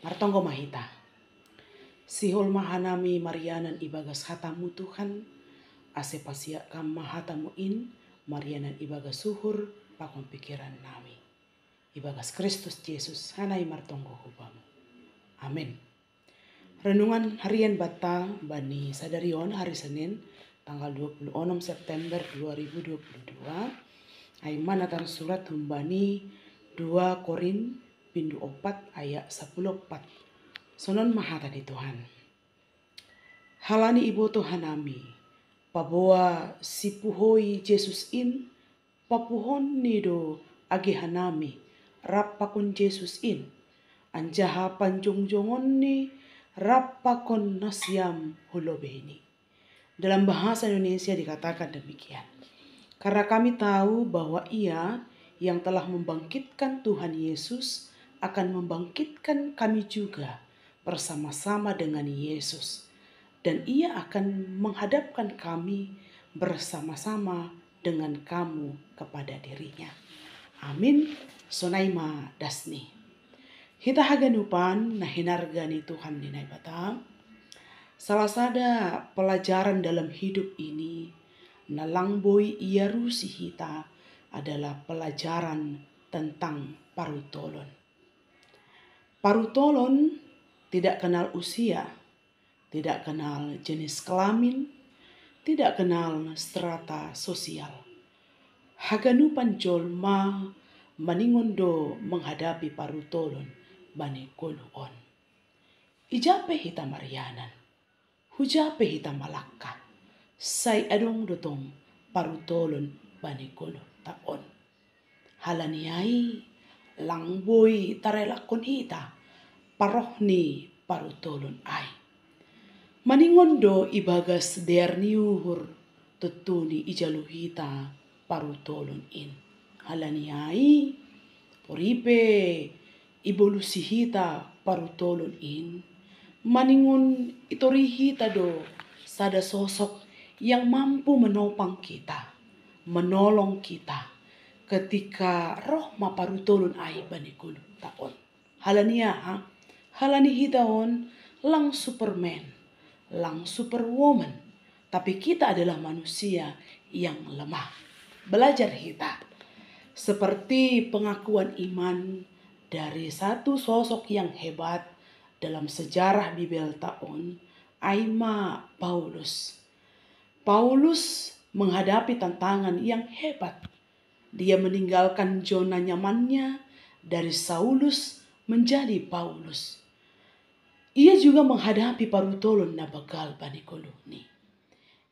Martonggo mahita. Sihol mahanami Marianan ibagas hatamu Tuhan. Ase pasia kam mahatamu in. Marianan ibagas suhur pakon pikiran nami. Ibagas Kristus Yesus hanai martonggo hubamu. Amin. Renungan harian bata bani sadarion hari Senin tanggal 26 September 2022. Ay manatan surat humbani 2 Korin pindu 4 ayat 14. Sonon mahata di Tuhan. Halani ibu Tuhan nami. Paboa sipuhoi Jesus in. Papuhon nido agi hanami. Rappakon Jesus in. Anjaha panjongjongon ni. Rappakon nasyam hulobeni. Dalam bahasa Indonesia dikatakan demikian. Karena kami tahu bahwa Ia yang telah membangkitkan Tuhan Yesus akan membangkitkan kami juga bersama-sama dengan Yesus. Dan Ia akan menghadapkan kami bersama-sama dengan kamu kepada dirinya. Amin. Sonaima dasni. Hita haganupan na hinargani Tuhan dinay bata. Salah sada pelajaran dalam hidup ini na langboi iarusi hita adalah pelajaran tentang parutolon. Parutolon tidak kenal usia, tidak kenal jenis kelamin, tidak kenal strata sosial. Haganupan jolma maningondo menghadapi parutolon bani koluon. Ijape hita Marianan, hujape hita Malakka, say adong dotong parutolon bani kolu taon. Halaniai langboy tarelakon hita parohni parutolon ay. Maningondo ibagas derniuhur tutuni ijaluhita parutolon in. Halaniai poripe ibolusihita parutolon in. Maningon itorihita do sada sosok yang mampu menopang kita, menolong kita ketika roh maparutolon ay banikulu taon. Halani hitaon lang Superman, lang Superwoman, tapi kita adalah manusia yang lemah. Belajar hita seperti pengakuan iman dari satu sosok yang hebat dalam sejarah Bibel taon, Aima Paulus. Paulus menghadapi tantangan yang hebat. Dia meninggalkan zona nyamannya dari Saulus menjadi Paulus. Ia juga menghadapi parutolon na bagal banikoluni.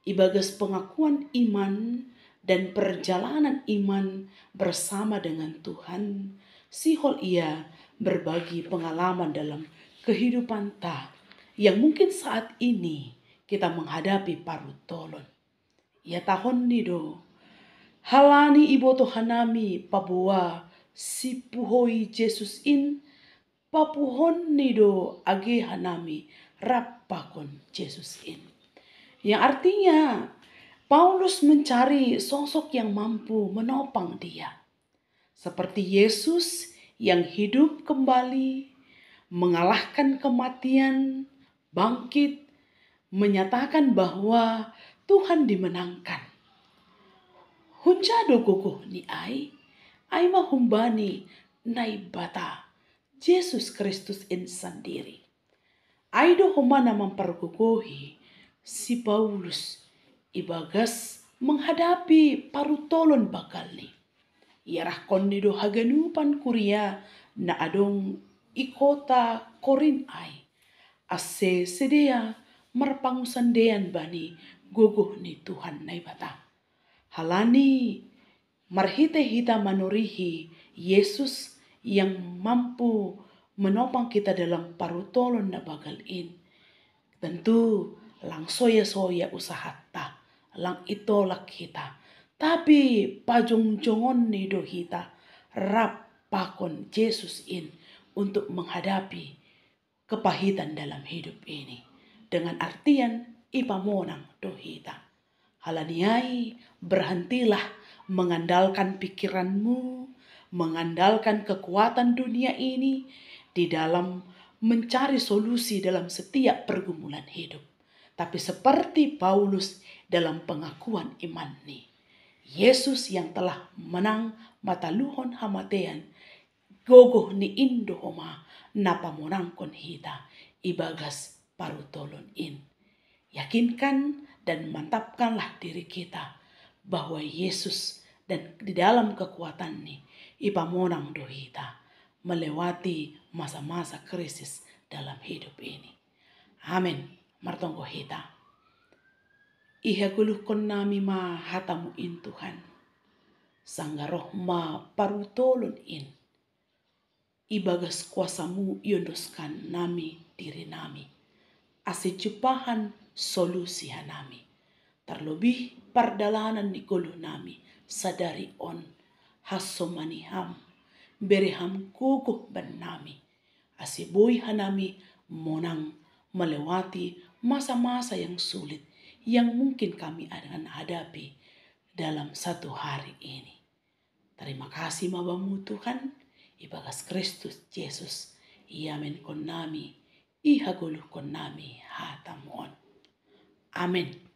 Ibagas pengakuan iman dan perjalanan iman bersama dengan Tuhan, sihol ia berbagi pengalaman dalam kehidupan ta yang mungkin saat ini kita menghadapi parutolon. Ya tahun nido halani ibo Tuhanami paboa sipuhoi Jesus in papuhon nido age hanami rappakon Jesus in. Yang artinya Paulus mencari sosok yang mampu menopang dia. Seperti Yesus yang hidup kembali, mengalahkan kematian, bangkit, menyatakan bahwa Tuhan dimenangkan. Hunjado kukuh ni ay mahumbani nai bata Yesus Kristus in sendiri. Aido humana memperkukuhi si Paulus ibagas menghadapi parutolon bakal ni. Iarah kondido haganupan kuria na adong ikota Korin ay. Ase sedia marpangusandean bani guguh ni Tuhan na ibata. Halani marhite hita manurihi Yesus yang mampu menopang kita dalam parutolon na bagal in. Tentu lang soya-soya usaha ta, lang itolak kita. Tapi pajong-jongon ni do hita rappakon Yesus in untuk menghadapi kepahitan dalam hidup ini. Dengan artian ipamonang do hita. Halaniai berhentilah mengandalkan pikiranmu, mengandalkan kekuatan dunia ini di dalam mencari solusi dalam setiap pergumulan hidup. Tapi seperti Paulus dalam pengakuan iman nih, Yesus yang telah menang mataluhon hamatean, gogoh ni indo homa napa monangkon hita ibagas parutolon in. Yakinkan dan mantapkanlah diri kita bahwa Yesus dan di dalam kekuatan nih ipamonang dohita melewati masa-masa krisis dalam hidup ini. Amin. Martonggo hita. Iha guluhkon nami ma hatamu in Tuhan. Sanggaroh ma parutolon in. Ibagas kuasamu yondoskan nami diri nami. Ase jupahan solusi hanami. Terlebih pardalanan ni guluh nami sadari on hasomaniham bereham kukuh ban nami. Ase boy hanami monang melewati masa-masa yang sulit yang mungkin kami akan hadapi dalam satu hari ini. Terima kasih mabamu Tuhan, ibagas Kristus Yesus, iamen kon nami, ihaguluh kon nami hatamon. Amin.